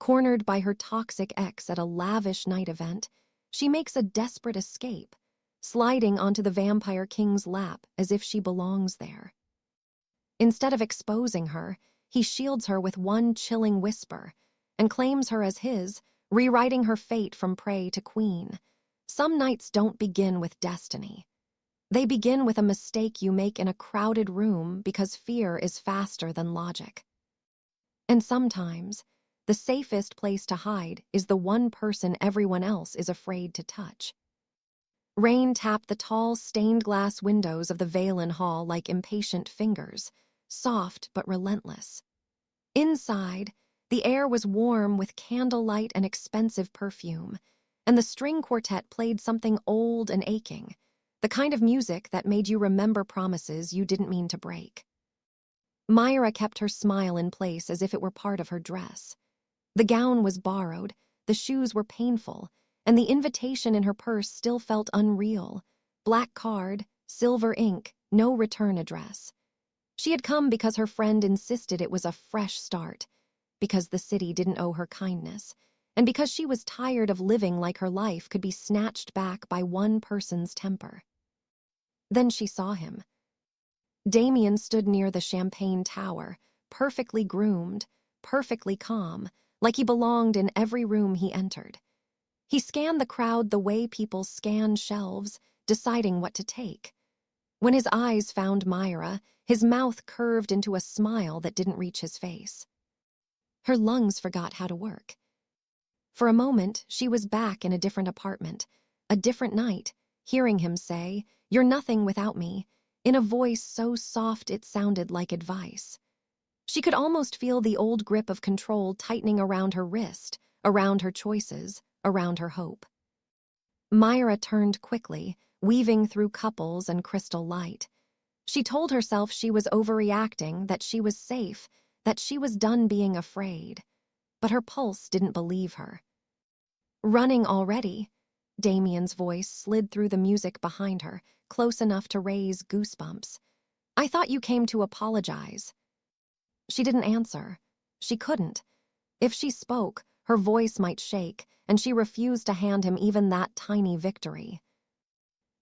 Cornered by her toxic ex at a lavish night event, she makes a desperate escape, sliding onto the Vampire King's lap as if she belongs there. Instead of exposing her, he shields her with one chilling whisper and claims her as his, rewriting her fate from prey to queen. Some nights don't begin with destiny. They begin with a mistake you make in a crowded room because fear is faster than logic. And sometimes, the safest place to hide is the one person everyone else is afraid to touch. Rain tapped the tall, stained-glass windows of the Valen Hall like impatient fingers, soft but relentless. Inside, the air was warm with candlelight and expensive perfume, and the string quartet played something old and aching, the kind of music that made you remember promises you didn't mean to break. Mira kept her smile in place as if it were part of her dress. The gown was borrowed, the shoes were painful, and the invitation in her purse still felt unreal. Black card, silver ink, no return address. She had come because her friend insisted it was a fresh start, because the city didn't owe her kindness, and because she was tired of living like her life could be snatched back by one person's temper. Then she saw him. Damien stood near the champagne tower, perfectly groomed, perfectly calm, like he belonged in every room he entered. He scanned the crowd the way people scan shelves, deciding what to take. When his eyes found Mira, his mouth curved into a smile that didn't reach his face. Her lungs forgot how to work. For a moment, she was back in a different apartment, a different night, hearing him say, "You're nothing without me," in a voice so soft it sounded like advice. She could almost feel the old grip of control tightening around her wrist, around her choices, around her hope. Mira turned quickly, weaving through couples and crystal light. She told herself she was overreacting, that she was safe, that she was done being afraid. But her pulse didn't believe her. "Running already?" Damien's voice slid through the music behind her, close enough to raise goosebumps. "I thought you came to apologize." She didn't answer. She couldn't. If she spoke, her voice might shake, and she refused to hand him even that tiny victory.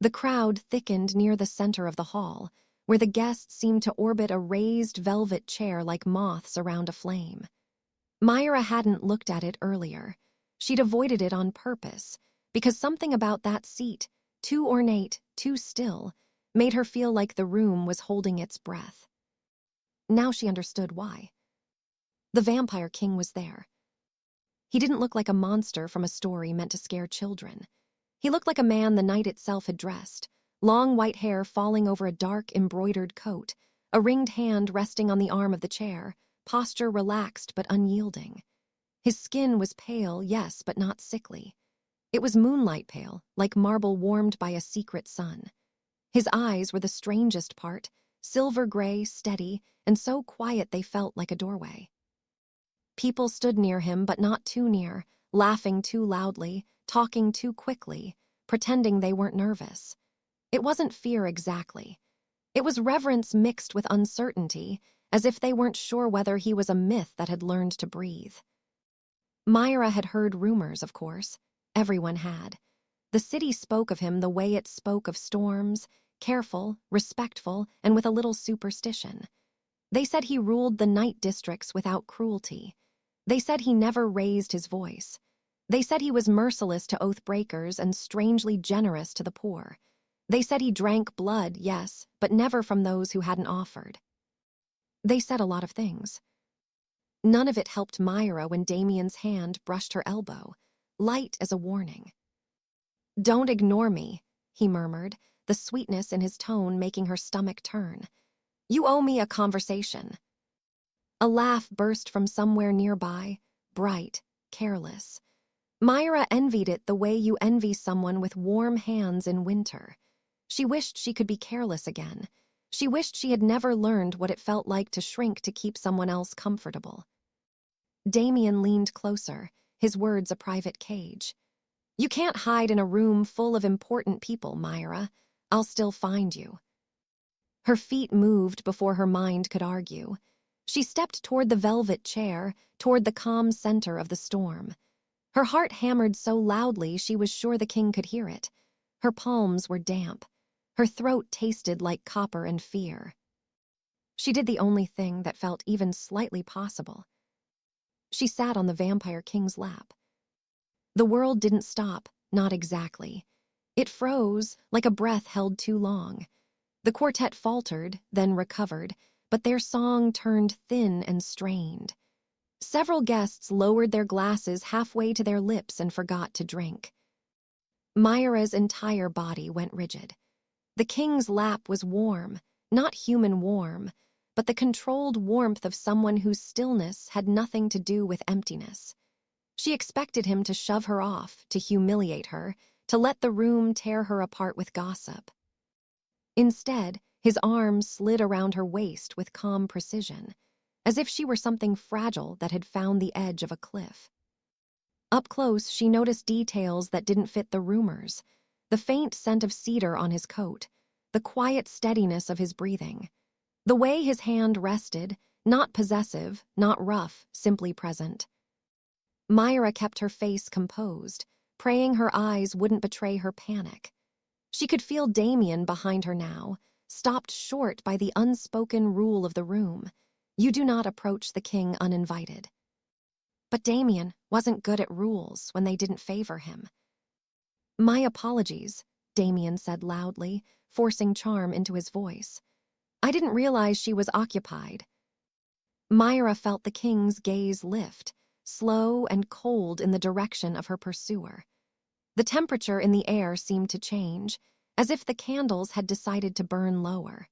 The crowd thickened near the center of the hall, where the guests seemed to orbit a raised velvet chair like moths around a flame. Mira hadn't looked at it earlier. She'd avoided it on purpose, because something about that seat, too ornate, too still, made her feel like the room was holding its breath. Now she understood why. The Vampire King was there. He didn't look like a monster from a story meant to scare children. He looked like a man the night itself had dressed, long white hair falling over a dark embroidered coat, a ringed hand resting on the arm of the chair, posture relaxed but unyielding. His skin was pale, yes, but not sickly. It was moonlight pale, like marble warmed by a secret sun. His eyes were the strangest part, silver gray, steady, and so quiet they felt like a doorway. People stood near him, but not too near, laughing too loudly, talking too quickly, pretending they weren't nervous. It wasn't fear exactly. It was reverence mixed with uncertainty, as if they weren't sure whether he was a myth that had learned to breathe. Mira had heard rumors, of course. Everyone had. The city spoke of him the way it spoke of storms, careful, respectful, and with a little superstition. They said he ruled the night districts without cruelty. They said he never raised his voice. They said he was merciless to oath breakers and strangely generous to the poor. They said he drank blood, yes, but never from those who hadn't offered. They said a lot of things. None of it helped Mira when Damien's hand brushed her elbow, light as a warning. "Don't ignore me," he murmured, the sweetness in his tone making her stomach turn. "You owe me a conversation." A laugh burst from somewhere nearby, bright, careless. Mira envied it the way you envy someone with warm hands in winter. She wished she could be careless again. She wished she had never learned what it felt like to shrink to keep someone else comfortable. Damien leaned closer, his words a private cage. "You can't hide in a room full of important people, Mira. I'll still find you." Her feet moved before her mind could argue. She stepped toward the velvet chair, toward the calm center of the storm. Her heart hammered so loudly she was sure the king could hear it. Her palms were damp. Her throat tasted like copper and fear. She did the only thing that felt even slightly possible. She sat on the vampire king's lap. The world didn't stop, not exactly. It froze, like a breath held too long. The quartet faltered, then recovered, but their song turned thin and strained. Several guests lowered their glasses halfway to their lips and forgot to drink. Mira's entire body went rigid. The king's lap was warm, not human warm, but the controlled warmth of someone whose stillness had nothing to do with emptiness. She expected him to shove her off, to humiliate her, to let the room tear her apart with gossip. Instead, his arms slid around her waist with calm precision, as if she were something fragile that had found the edge of a cliff. Up close, she noticed details that didn't fit the rumors: the faint scent of cedar on his coat, the quiet steadiness of his breathing, the way his hand rested, not possessive, not rough, simply present. Mira kept her face composed, praying her eyes wouldn't betray her panic. She could feel Damien behind her now, stopped short by the unspoken rule of the room: you do not approach the king uninvited. But Damien wasn't good at rules when they didn't favor him. "My apologies," Damien said loudly, forcing charm into his voice. "I didn't realize she was occupied." Mira felt the king's gaze lift, slow and cold in the direction of her pursuer. The temperature in the air seemed to change, as if the candles had decided to burn lower.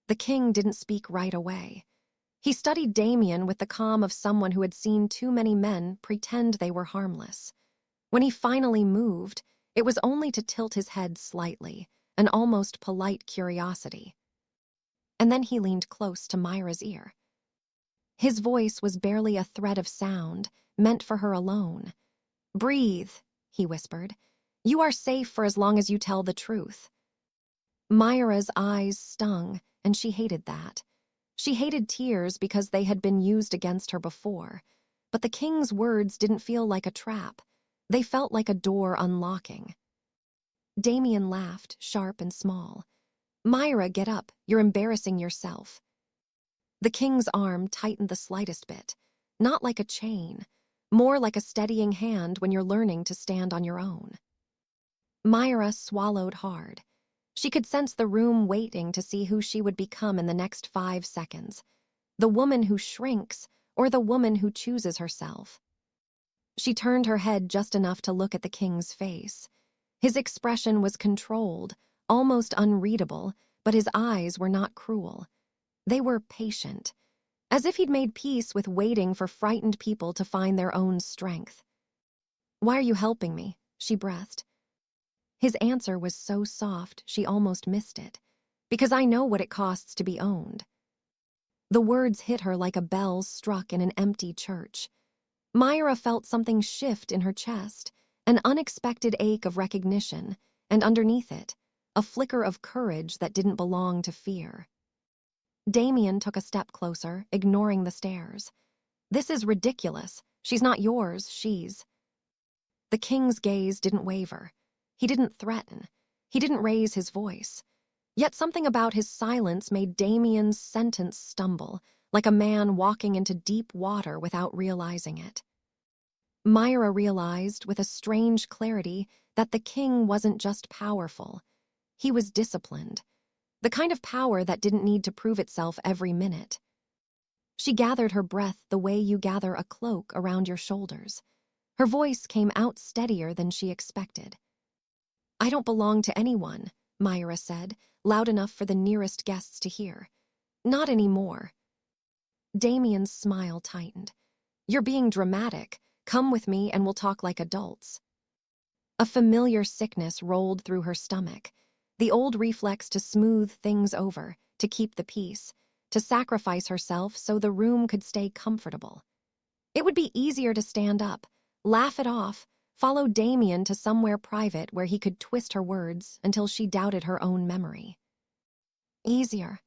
The king didn't speak right away. He studied Damien with the calm of someone who had seen too many men pretend they were harmless. When he finally moved, it was only to tilt his head slightly, an almost polite curiosity. And then he leaned close to Mira's ear. His voice was barely a thread of sound, meant for her alone. "Breathe," he whispered. "You are safe for as long as you tell the truth." Mira's eyes stung, and she hated that. She hated tears because they had been used against her before. But the king's words didn't feel like a trap. They felt like a door unlocking. Damien laughed, sharp and small. "Mira, get up. You're embarrassing yourself." The king's arm tightened the slightest bit, not like a chain, more like a steadying hand when you're learning to stand on your own. Mira swallowed hard. She could sense the room waiting to see who she would become in the next 5 seconds. The woman who shrinks, or the woman who chooses herself. She turned her head just enough to look at the king's face. His expression was controlled, almost unreadable, but his eyes were not cruel. They were patient, as if he'd made peace with waiting for frightened people to find their own strength. "Why are you helping me?" she breathed. His answer was so soft she almost missed it. "Because I know what it costs to be owned." The words hit her like a bell struck in an empty church. Mira felt something shift in her chest, an unexpected ache of recognition, and underneath it, a flicker of courage that didn't belong to fear. Damien took a step closer, ignoring the stares. "This is ridiculous. She's not yours, she's..." The king's gaze didn't waver. He didn't threaten. He didn't raise his voice. Yet something about his silence made Damien's sentence stumble, like a man walking into deep water without realizing it. Mira realized, with a strange clarity, that the king wasn't just powerful. He was disciplined. The kind of power that didn't need to prove itself every minute. She gathered her breath the way you gather a cloak around your shoulders. Her voice came out steadier than she expected. "I don't belong to anyone," Mira said, loud enough for the nearest guests to hear. "Not anymore." Damien's smile tightened. "You're being dramatic. Come with me and we'll talk like adults." A familiar sickness rolled through her stomach, the old reflex to smooth things over, to keep the peace, to sacrifice herself so the room could stay comfortable. It would be easier to stand up, laugh it off, follow Damien to somewhere private where he could twist her words until she doubted her own memory. Easier.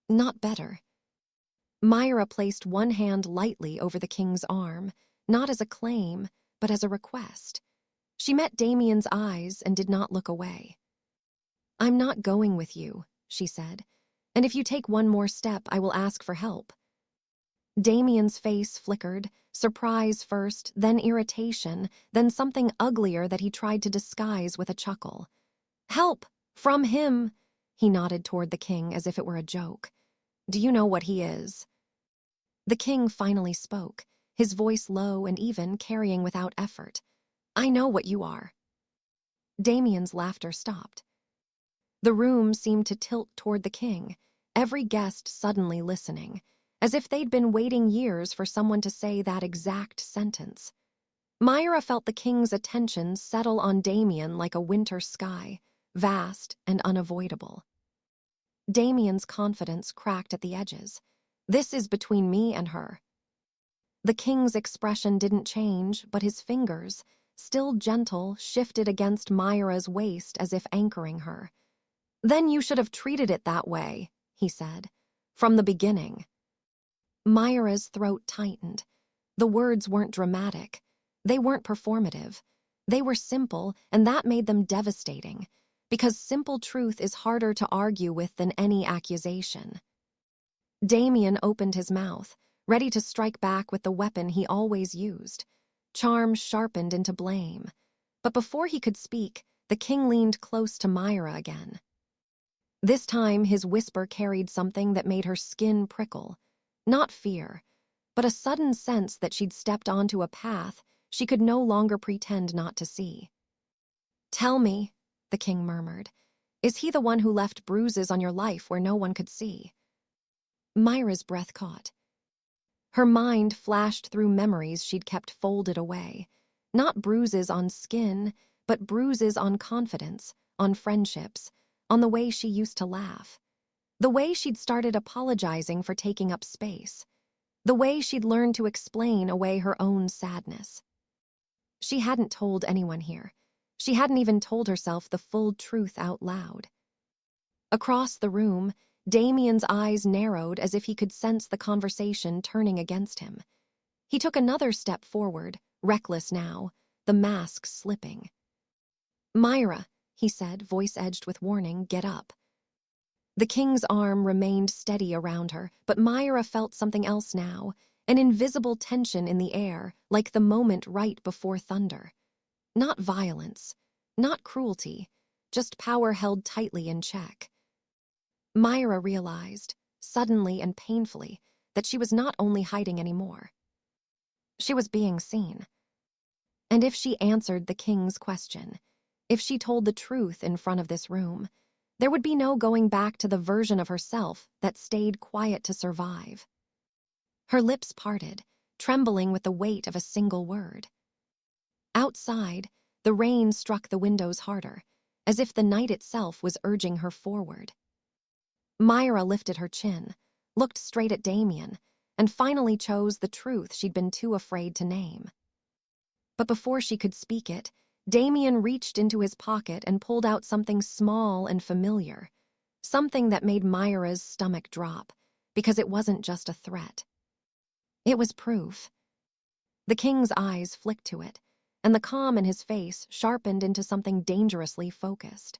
Not better. Myra placed one hand lightly over the king's arm, not as a claim, but as a request. She met Damien's eyes and did not look away. "I'm not going with you," she said, "and if you take one more step, I will ask for help." Damien's face flickered, surprise first, then irritation, then something uglier that he tried to disguise with a chuckle. "Help! From him!" He nodded toward the king as if it were a joke. "Do you know what he is?" The king finally spoke, his voice low and even, carrying without effort. "I know what you are." Damien's laughter stopped. The room seemed to tilt toward the king, every guest suddenly listening, as if they'd been waiting years for someone to say that exact sentence. Myra felt the king's attention settle on Damien like a winter sky, vast and unavoidable. Damien's confidence cracked at the edges. "This is between me and her." The king's expression didn't change, but his fingers, still gentle, shifted against Myra's waist as if anchoring her. "Then you should have treated it that way," he said, "from the beginning." Myra's throat tightened. The words weren't dramatic. They weren't performative. They were simple, and that made them devastating, because simple truth is harder to argue with than any accusation. Damien opened his mouth, ready to strike back with the weapon he always used. Charm sharpened into blame. But before he could speak, the king leaned close to Myra again. This time, his whisper carried something that made her skin prickle. Not fear, but a sudden sense that she'd stepped onto a path she could no longer pretend not to see. "Tell me," the king murmured, "is he the one who left bruises on your life where no one could see?" Myra's breath caught. Her mind flashed through memories she'd kept folded away. Not bruises on skin, but bruises on confidence, on friendships, on the way she used to laugh. The way she'd started apologizing for taking up space. The way she'd learned to explain away her own sadness. She hadn't told anyone here. She hadn't even told herself the full truth out loud. Across the room, Damien's eyes narrowed as if he could sense the conversation turning against him. He took another step forward, reckless now, the mask slipping. "Myra," he said, voice edged with warning, "get up." The king's arm remained steady around her, but Myra felt something else now, an invisible tension in the air, like the moment right before thunder. Not violence, not cruelty, just power held tightly in check. Myra realized, suddenly and painfully, that she was not only hiding anymore. She was being seen. And if she answered the king's question, if she told the truth in front of this room, there would be no going back to the version of herself that stayed quiet to survive. Her lips parted, trembling with the weight of a single word. Outside, the rain struck the windows harder, as if the night itself was urging her forward. Myra lifted her chin, looked straight at Damien, and finally chose the truth she'd been too afraid to name. But before she could speak it, Damien reached into his pocket and pulled out something small and familiar, something that made Myra's stomach drop, because it wasn't just a threat. It was proof. The king's eyes flicked to it, and the calm in his face sharpened into something dangerously focused.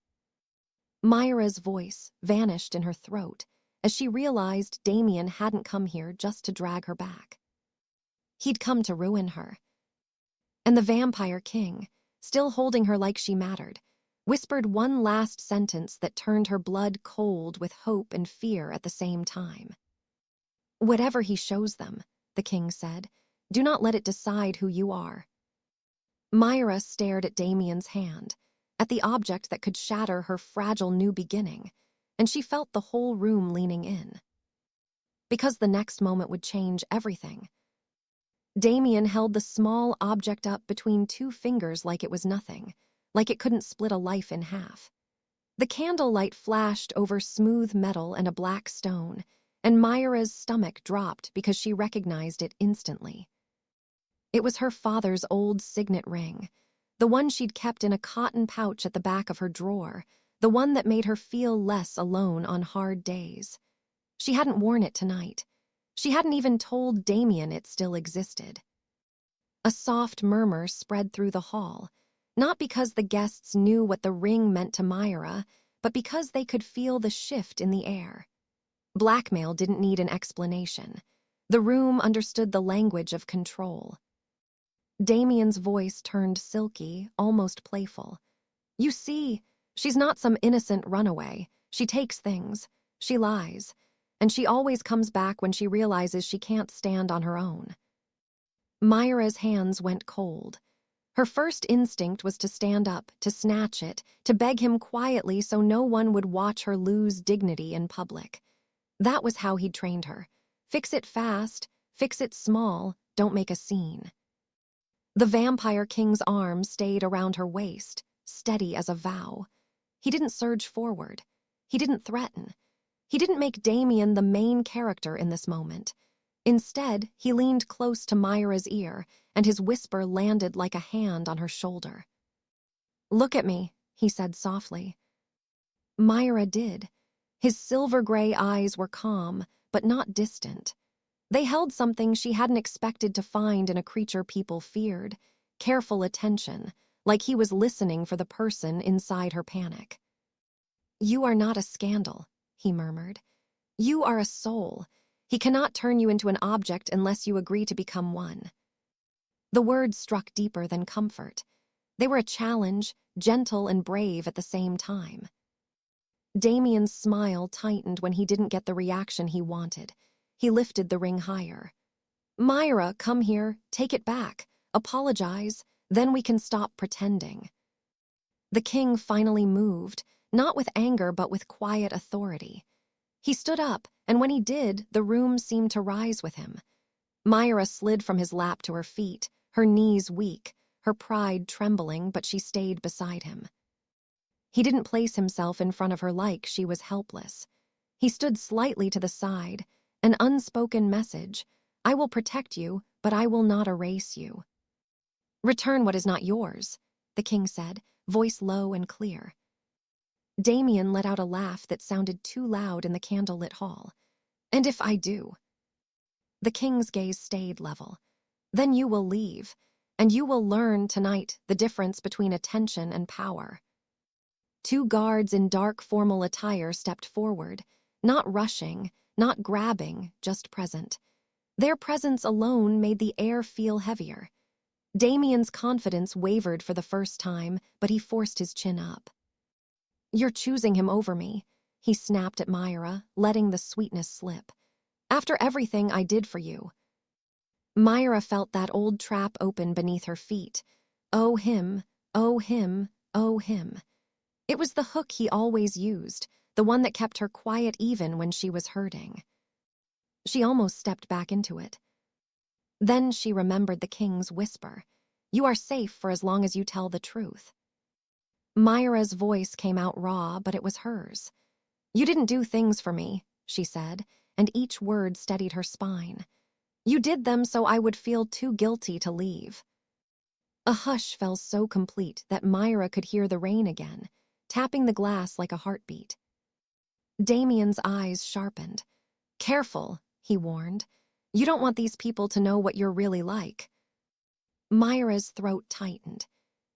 Myra's voice vanished in her throat as she realized Damien hadn't come here just to drag her back. He'd come to ruin her. And the vampire king, still holding her like she mattered, whispered one last sentence that turned her blood cold with hope and fear at the same time. "Whatever he shows them," the king said, "do not let it decide who you are." Myra stared at Damien's hand, at the object that could shatter her fragile new beginning, and she felt the whole room leaning in. Because the next moment would change everything. Damien held the small object up between two fingers like it was nothing, like it couldn't split a life in half. The candlelight flashed over smooth metal and a black stone, and Myra's stomach dropped because she recognized it instantly. It was her father's old signet ring, the one she'd kept in a cotton pouch at the back of her drawer, the one that made her feel less alone on hard days. She hadn't worn it tonight. She hadn't even told Damien it still existed. A soft murmur spread through the hall, not because the guests knew what the ring meant to Myra, but because they could feel the shift in the air. Blackmail didn't need an explanation. The room understood the language of control. Damien's voice turned silky, almost playful. You see, she's not some innocent runaway. She takes things. She lies. And she always comes back when she realizes she can't stand on her own. Myra's hands went cold. Her first instinct was to stand up, to snatch it, to beg him quietly so no one would watch her lose dignity in public. That was how he'd trained her. Fix it fast, fix it small, don't make a scene. The Vampire King's arm stayed around her waist, steady as a vow. He didn't surge forward. He didn't threaten. He didn't make Damien the main character in this moment. Instead, he leaned close to Myra's ear, and his whisper landed like a hand on her shoulder. Look at me, he said softly. Myra did. His silver-gray eyes were calm, but not distant. They held something she hadn't expected to find in a creature people feared, careful attention, like he was listening for the person inside her panic. You are not a scandal, he murmured. You are a soul. He cannot turn you into an object unless you agree to become one. The words struck deeper than comfort. They were a challenge, gentle and brave at the same time. Damien's smile tightened when he didn't get the reaction he wanted. He lifted the ring higher. Myra, come here, take it back, apologize, then we can stop pretending. The king finally moved, not with anger but with quiet authority. He stood up, and when he did, the room seemed to rise with him. Myra slid from his lap to her feet, her knees weak, her pride trembling, but she stayed beside him. He didn't place himself in front of her like she was helpless. He stood slightly to the side, an unspoken message. I will protect you, but I will not erase you. Return what is not yours, the king said, voice low and clear. Damien let out a laugh that sounded too loud in the candlelit hall. And if I do? The king's gaze stayed level. Then you will leave, and you will learn tonight the difference between attention and power. Two guards in dark formal attire stepped forward, not rushing, not grabbing, just present. Their presence alone made the air feel heavier. Damien's confidence wavered for the first time, but he forced his chin up. You're choosing him over me, he snapped at Myra, letting the sweetness slip. After everything I did for you. Myra felt that old trap open beneath her feet. Oh him, oh him, oh him. It was the hook he always used, the one that kept her quiet even when she was hurting. She almost stepped back into it. Then she remembered the king's whisper. You are safe for as long as you tell the truth. Myra's voice came out raw, but it was hers. You didn't do things for me, she said, and each word steadied her spine. You did them so I would feel too guilty to leave. A hush fell so complete that Myra could hear the rain again, tapping the glass like a heartbeat. Damien's eyes sharpened. Careful, he warned. You don't want these people to know what you're really like. Myra's throat tightened.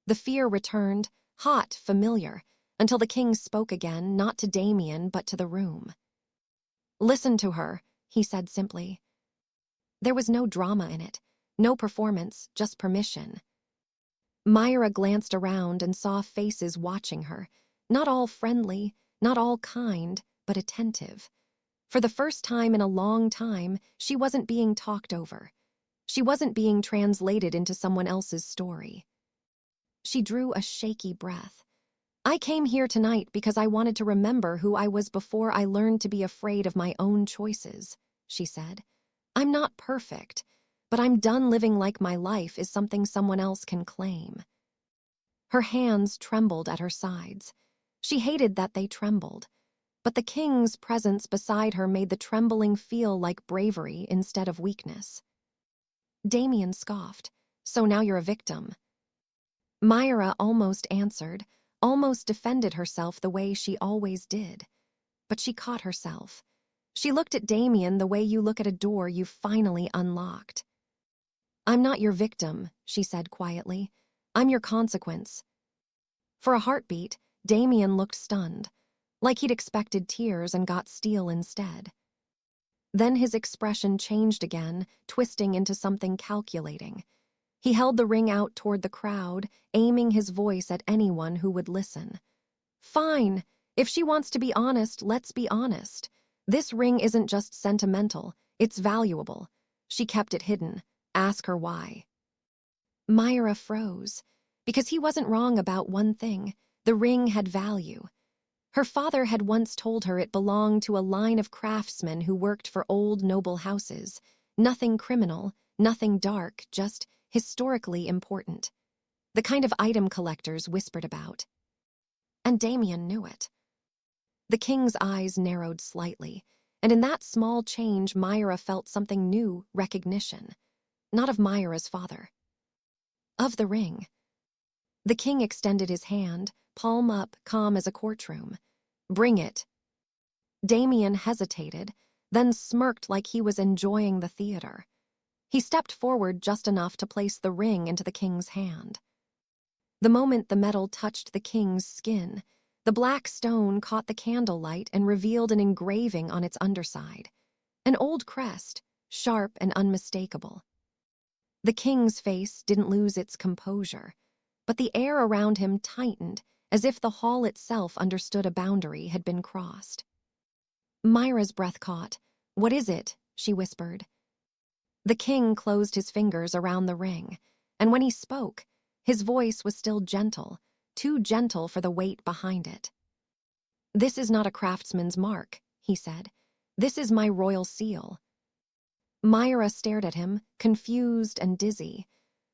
The fear returned, hot, familiar, until the king spoke again, not to Damien, but to the room. Listen to her, he said simply. There was no drama in it, no performance, just permission. Myra glanced around and saw faces watching her, not all friendly, not all kind, but attentive. For the first time in a long time, she wasn't being talked over. She wasn't being translated into someone else's story. She drew a shaky breath. I came here tonight because I wanted to remember who I was before I learned to be afraid of my own choices, she said. I'm not perfect, but I'm done living like my life is something someone else can claim. Her hands trembled at her sides. She hated that they trembled, but the king's presence beside her made the trembling feel like bravery instead of weakness. Damien scoffed. So now you're a victim. Myra almost answered, almost defended herself the way she always did. But she caught herself. She looked at Damien the way you look at a door you've finally unlocked. "I'm not your victim," she said quietly. "I'm your consequence." For a heartbeat, Damien looked stunned, like he'd expected tears and got steel instead. Then his expression changed again, twisting into something calculating. He held the ring out toward the crowd, aiming his voice at anyone who would listen. "Fine. If she wants to be honest, let's be honest. This ring isn't just sentimental, it's valuable. She kept it hidden. Ask her why." Mira froze, because he wasn't wrong about one thing. The ring had value. Her father had once told her it belonged to a line of craftsmen who worked for old noble houses. Nothing criminal, nothing dark, just historically important. The kind of item collectors whispered about. And Damien knew it. The king's eyes narrowed slightly, and in that small change Mira felt something new, recognition. Not of Myra's father. Of the ring. The king extended his hand, palm up, calm as a courtroom. "Bring it." Damien hesitated, then smirked like he was enjoying the theater. He stepped forward just enough to place the ring into the king's hand. The moment the metal touched the king's skin, the black stone caught the candlelight and revealed an engraving on its underside. An old crest, sharp and unmistakable. The king's face didn't lose its composure, but the air around him tightened, as if the hall itself understood a boundary had been crossed. Myra's breath caught. "What is it?" she whispered. The king closed his fingers around the ring, and when he spoke, his voice was still gentle, too gentle for the weight behind it. "This is not a craftsman's mark," he said. "This is my royal seal." Mira stared at him, confused and dizzy.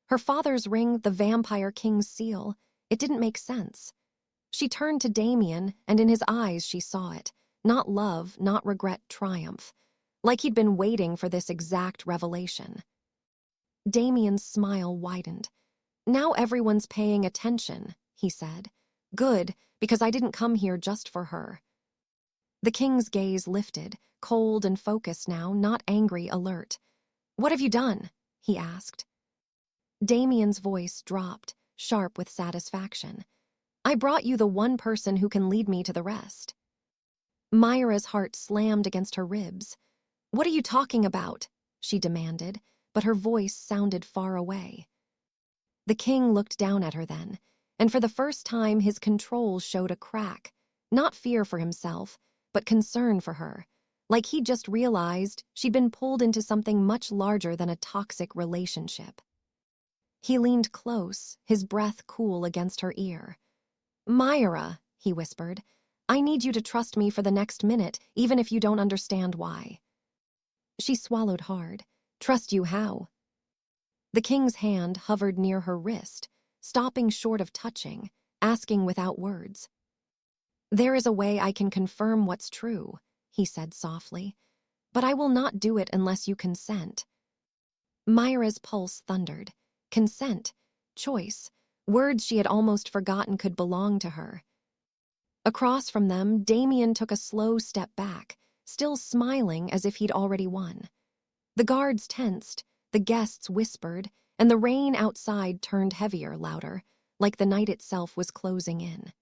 Her father's ring, the vampire king's seal, it didn't make sense. She turned to Damien, and in his eyes she saw it. Not love, not regret, triumph. Like he'd been waiting for this exact revelation. Damien's smile widened. "Now everyone's paying attention," he said. "Good, because I didn't come here just for her." The king's gaze lifted, cold and focused now, not angry, alert. "What have you done?" he asked. Damien's voice dropped, sharp with satisfaction. "I brought you the one person who can lead me to the rest." Myra's heart slammed against her ribs. "What are you talking about?" she demanded, but her voice sounded far away. The king looked down at her then, and for the first time his control showed a crack. Not fear for himself, but concern for her. Like he'd just realized she'd been pulled into something much larger than a toxic relationship. He leaned close, his breath cool against her ear. "Myra," he whispered, "I need you to trust me for the next minute, even if you don't understand why." She swallowed hard. "Trust you how?" The king's hand hovered near her wrist, stopping short of touching, asking without words. "There is a way I can confirm what's true," he said softly, "but I will not do it unless you consent." Myra's pulse thundered. Consent, choice, words she had almost forgotten could belong to her. Across from them, Damien took a slow step back, still smiling as if he'd already won. The guards tensed, the guests whispered, and the rain outside turned heavier, louder, like the night itself was closing in.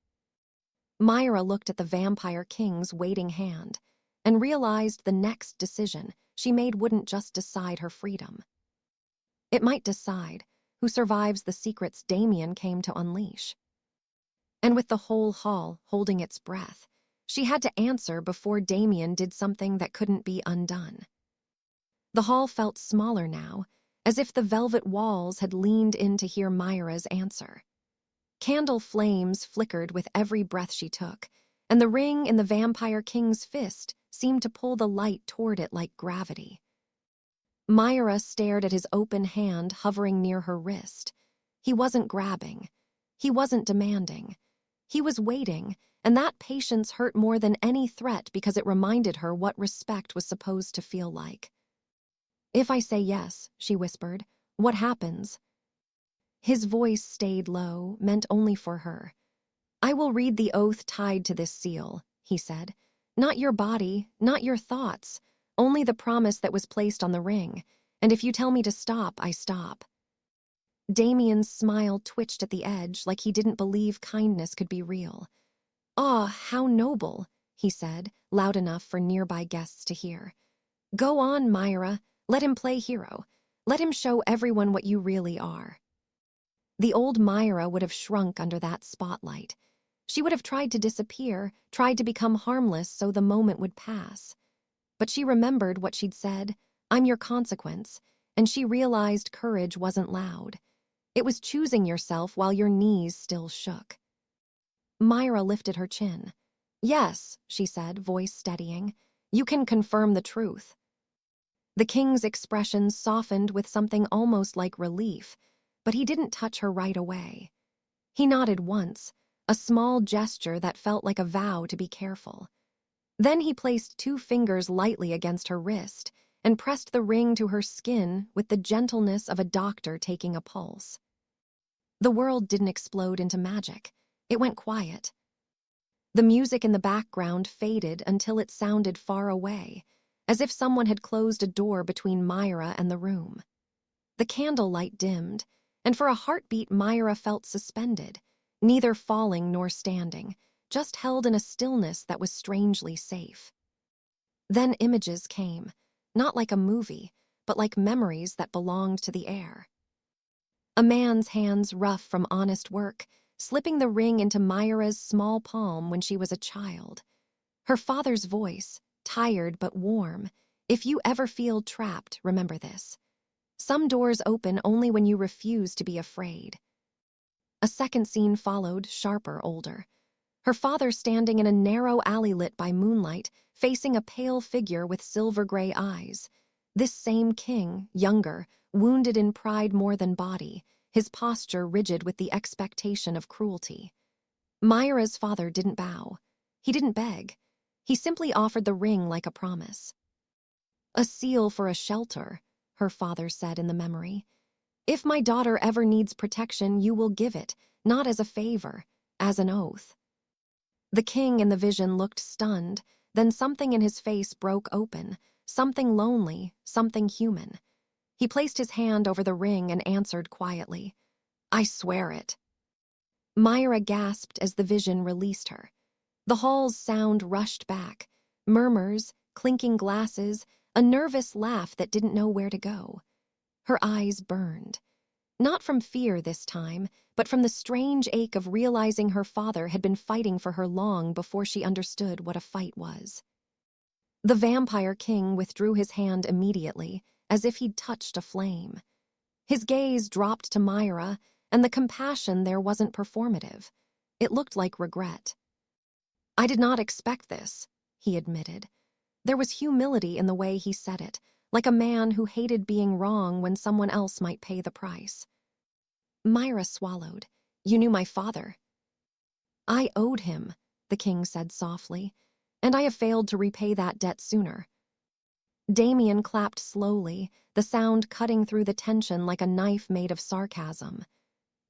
Mira looked at the vampire king's waiting hand and realized the next decision she made wouldn't just decide her freedom. It might decide who survives the secrets Damien came to unleash. And with the whole hall holding its breath, she had to answer before Damien did something that couldn't be undone. The hall felt smaller now, as if the velvet walls had leaned in to hear Myra's answer. Candle flames flickered with every breath she took, and the ring in the vampire king's fist seemed to pull the light toward it like gravity. Myra stared at his open hand hovering near her wrist. He wasn't grabbing. He wasn't demanding. He was waiting, and that patience hurt more than any threat because it reminded her what respect was supposed to feel like. "If I say yes," she whispered, "what happens?" His voice stayed low, meant only for her. "I will read the oath tied to this seal," he said. Not your body, not your thoughts, only the promise that was placed on the ring. And if you tell me to stop, I stop. Damien's smile twitched at the edge like he didn't believe kindness could be real. "Ah, how noble," he said, loud enough for nearby guests to hear. "Go on, Myra. Let him play hero. Let him show everyone what you really are." The old Myra would have shrunk under that spotlight. She would have tried to disappear, tried to become harmless so the moment would pass. But she remembered what she'd said, "I'm your consequence," and she realized courage wasn't loud. It was choosing yourself while your knees still shook. Myra lifted her chin. "Yes," she said, voice steadying. "You can confirm the truth." The king's expression softened with something almost like relief, but he didn't touch her right away. He nodded once, a small gesture that felt like a vow to be careful. Then he placed 2 fingers lightly against her wrist and pressed the ring to her skin with the gentleness of a doctor taking a pulse. The world didn't explode into magic. It went quiet. The music in the background faded until it sounded far away, as if someone had closed a door between Myra and the room. The candlelight dimmed, and for a heartbeat Myra felt suspended, neither falling nor standing, just held in a stillness that was strangely safe. Then images came, not like a movie, but like memories that belonged to the air. A man's hands rough from honest work, slipping the ring into Myra's small palm when she was a child. Her father's voice, tired but warm. "If you ever feel trapped, remember this. Some doors open only when you refuse to be afraid." A second scene followed, sharper, older. Her father standing in a narrow alley lit by moonlight, facing a pale figure with silver-gray eyes. This same king, younger, wounded in pride more than body, his posture rigid with the expectation of cruelty. Myra's father didn't bow. He didn't beg. He simply offered the ring like a promise. "A seal for a shelter," her father said in the memory. "If my daughter ever needs protection, you will give it, not as a favor, as an oath." The king in the vision looked stunned, then something in his face broke open, something lonely, something human. He placed his hand over the ring and answered quietly, "I swear it." Myra gasped as the vision released her. The hall's sound rushed back, murmurs, clinking glasses, a nervous laugh that didn't know where to go. Her eyes burned. Not from fear this time, but from the strange ache of realizing her father had been fighting for her long before she understood what a fight was. The vampire king withdrew his hand immediately, as if he'd touched a flame. His gaze dropped to Myra, and the compassion there wasn't performative. It looked like regret. "I did not expect this," he admitted. There was humility in the way he said it, like a man who hated being wrong when someone else might pay the price. Myra swallowed. "You knew my father." "I owed him," the king said softly, "and I have failed to repay that debt sooner." Damien clapped slowly, the sound cutting through the tension like a knife made of sarcasm.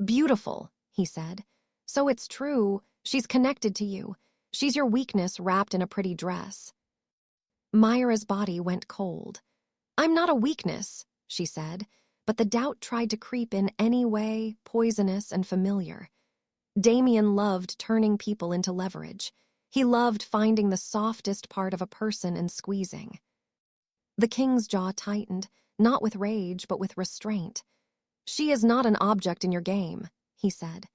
"Beautiful," he said. "So it's true, she's connected to you. She's your weakness wrapped in a pretty dress." Myra's body went cold. "I'm not a weakness," she said, but the doubt tried to creep in anyway, poisonous and familiar. Damien loved turning people into leverage. He loved finding the softest part of a person and squeezing. The king's jaw tightened, not with rage, but with restraint. "She is not an object in your game," he said.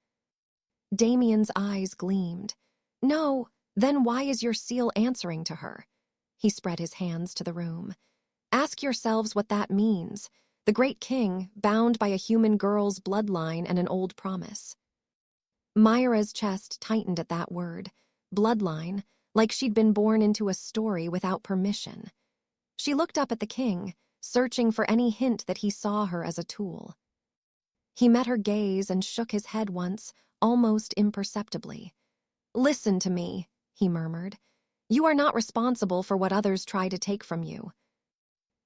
Damien's eyes gleamed. "No, then why is your seal answering to her?" He spread his hands to the room. "Ask yourselves what that means. The great king, bound by a human girl's bloodline and an old promise." Myra's chest tightened at that word. Bloodline, like she'd been born into a story without permission. She looked up at the king, searching for any hint that he saw her as a tool. He met her gaze and shook his head once, almost imperceptibly. "Listen to me," he murmured. "You are not responsible for what others try to take from you."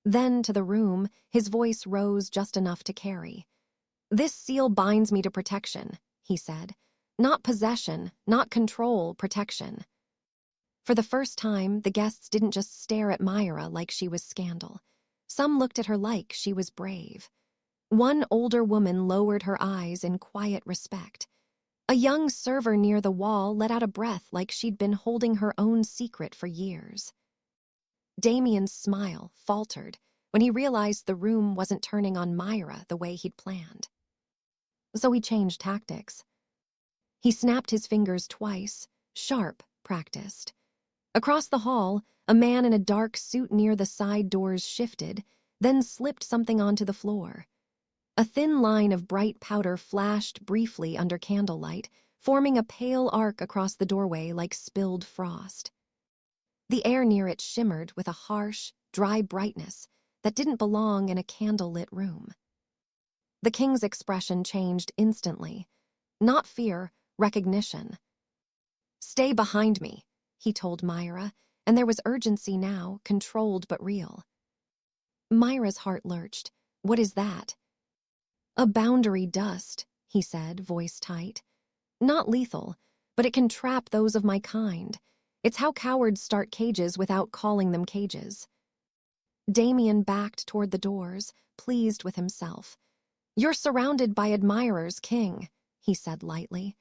Then, to the room, his voice rose just enough to carry. "This seal binds me to protection," he said. "Not possession, not control, protection." For the first time, the guests didn't just stare at Mira like she was scandal. Some looked at her like she was brave. One older woman lowered her eyes in quiet respect. A young server near the wall let out a breath like she'd been holding her own secret for years. Damien's smile faltered when he realized the room wasn't turning on Mira the way he'd planned. So he changed tactics. He snapped his fingers twice, sharp, practiced. Across the hall, a man in a dark suit near the side doors shifted, then slipped something onto the floor. A thin line of bright powder flashed briefly under candlelight, forming a pale arc across the doorway like spilled frost. The air near it shimmered with a harsh, dry brightness that didn't belong in a candle-lit room. The king's expression changed instantly. Not fear, recognition. "Stay behind me," he told Mira, and there was urgency now, controlled but real. Myra's heart lurched. "What is that?" "A boundary dust," he said, voice tight. "Not lethal, but it can trap those of my kind. It's how cowards start cages without calling them cages." Damien backed toward the doors, pleased with himself. "You're surrounded by admirers, King," he said lightly.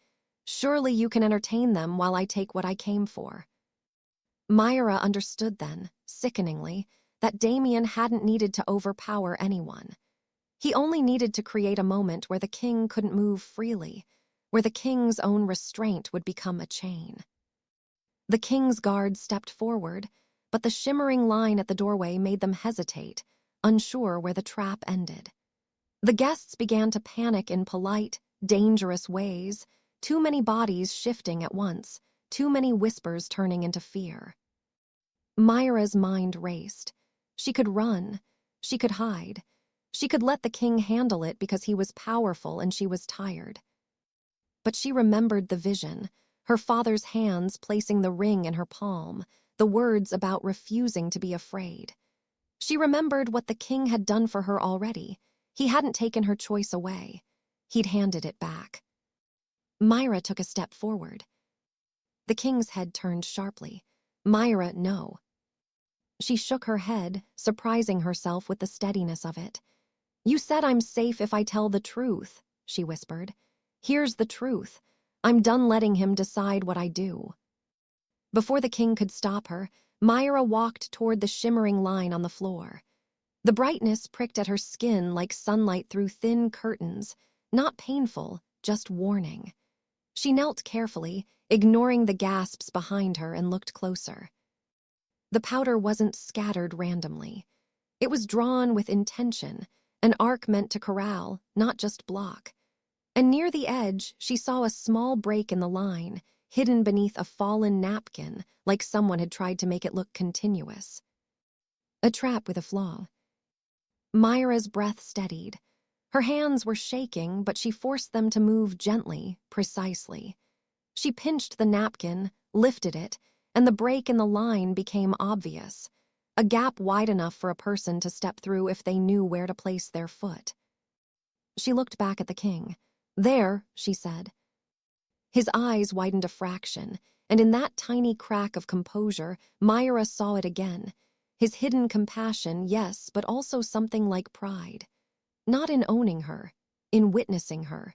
"Surely you can entertain them while I take what I came for." Mira understood then, sickeningly, that Damien hadn't needed to overpower anyone. He only needed to create a moment where the king couldn't move freely, where the king's own restraint would become a chain. The king's guards stepped forward, but the shimmering line at the doorway made them hesitate, unsure where the trap ended. The guests began to panic in polite, dangerous ways, too many bodies shifting at once, too many whispers turning into fear. Myra's mind raced. She could run. She could hide. She could let the king handle it because he was powerful and she was tired. But she remembered the vision, her father's hands placing the ring in her palm, the words about refusing to be afraid. She remembered what the king had done for her already. He hadn't taken her choice away. He'd handed it back. Mira took a step forward. The king's head turned sharply. "Mira, no." She shook her head, surprising herself with the steadiness of it. "You said I'm safe if I tell the truth," she whispered. "Here's the truth. I'm done letting him decide what I do." Before the king could stop her, Mira walked toward the shimmering line on the floor. The brightness pricked at her skin like sunlight through thin curtains, not painful, just warning. She knelt carefully, ignoring the gasps behind her, and looked closer. The powder wasn't scattered randomly. It was drawn with intention, an arc meant to corral, not just block. And near the edge, she saw a small break in the line, hidden beneath a fallen napkin, like someone had tried to make it look continuous. A trap with a flaw. Myra's breath steadied. Her hands were shaking, but she forced them to move gently, precisely. She pinched the napkin, lifted it, and the break in the line became obvious, a gap wide enough for a person to step through if they knew where to place their foot. She looked back at the king. "There," she said. His eyes widened a fraction, and in that tiny crack of composure, Myra saw it again. His hidden compassion, yes, but also something like pride. Not in owning her, in witnessing her.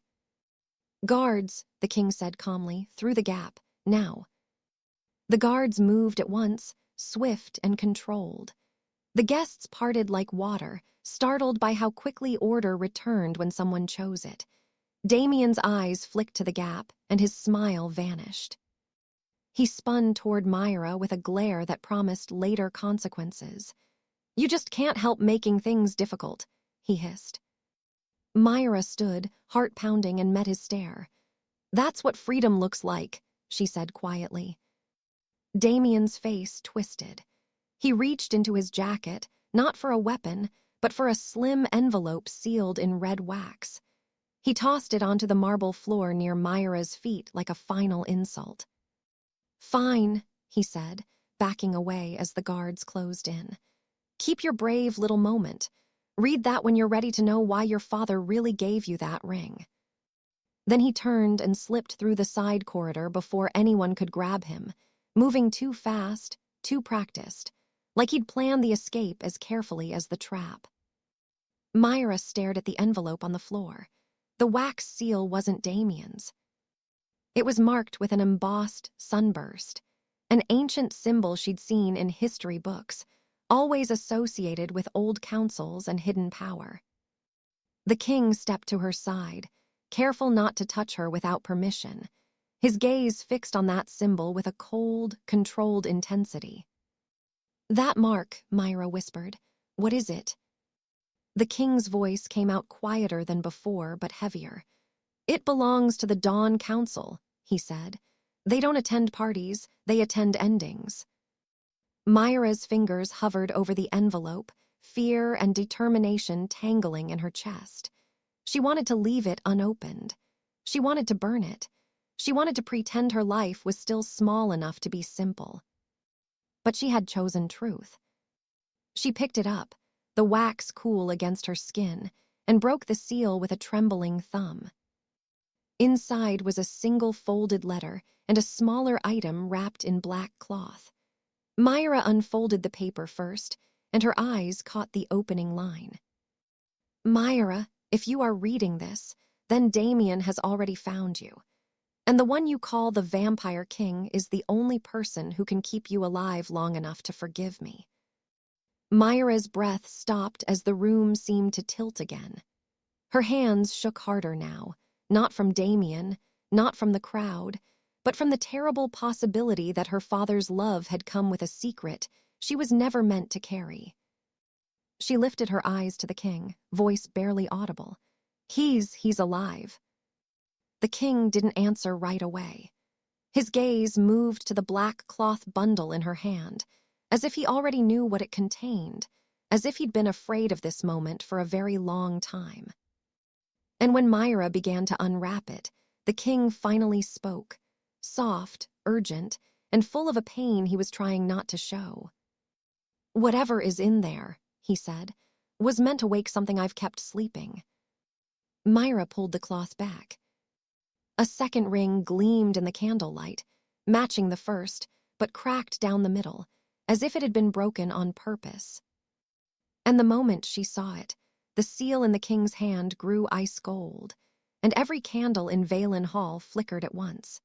"Guards," the king said calmly, "through the gap, now." The guards moved at once, swift and controlled. The guests parted like water, startled by how quickly order returned when someone chose it. Damien's eyes flicked to the gap, and his smile vanished. He spun toward Mira with a glare that promised later consequences. "You just can't help making things difficult," he hissed. Mira stood, heart pounding, and met his stare. "That's what freedom looks like," she said quietly. Damien's face twisted. He reached into his jacket, not for a weapon, but for a slim envelope sealed in red wax. He tossed it onto the marble floor near Myra's feet like a final insult. "Fine," he said, backing away as the guards closed in. "Keep your brave little moment. Read that when you're ready to know why your father really gave you that ring." Then he turned and slipped through the side corridor before anyone could grab him, moving too fast, too practiced, like he'd planned the escape as carefully as the trap. Mira stared at the envelope on the floor. The wax seal wasn't Damien's. It was marked with an embossed sunburst, an ancient symbol she'd seen in history books, always associated with old councils and hidden power. The king stepped to her side, careful not to touch her without permission, his gaze fixed on that symbol with a cold, controlled intensity. "That mark," Mira whispered. "What is it?" The king's voice came out quieter than before, but heavier. "It belongs to the Dawn Council," he said. "They don't attend parties, they attend endings." Myra's fingers hovered over the envelope, fear and determination tangling in her chest. She wanted to leave it unopened. She wanted to burn it. She wanted to pretend her life was still small enough to be simple. But she had chosen truth. She picked it up, the wax cool against her skin, and broke the seal with a trembling thumb. Inside was a single folded letter and a smaller item wrapped in black cloth. Mira unfolded the paper first, and her eyes caught the opening line. "Mira, if you are reading this, then Damien has already found you. And the one you call the Vampire King is the only person who can keep you alive long enough to forgive me." Myra's breath stopped as the room seemed to tilt again. Her hands shook harder now, not from Damien, not from the crowd, but from the terrible possibility that her father's love had come with a secret she was never meant to carry. She lifted her eyes to the king, voice barely audible. He's alive." The king didn't answer right away. His gaze moved to the black cloth bundle in her hand, as if he already knew what it contained, as if he'd been afraid of this moment for a very long time. And when Mira began to unwrap it, the king finally spoke, soft, urgent, and full of a pain he was trying not to show. "Whatever is in there," he said, "was meant to wake something I've kept sleeping." Mira pulled the cloth back. A second ring gleamed in the candlelight, matching the first, but cracked down the middle, as if it had been broken on purpose. And the moment she saw it, the seal in the king's hand grew ice gold, and every candle in Valen Hall flickered at once.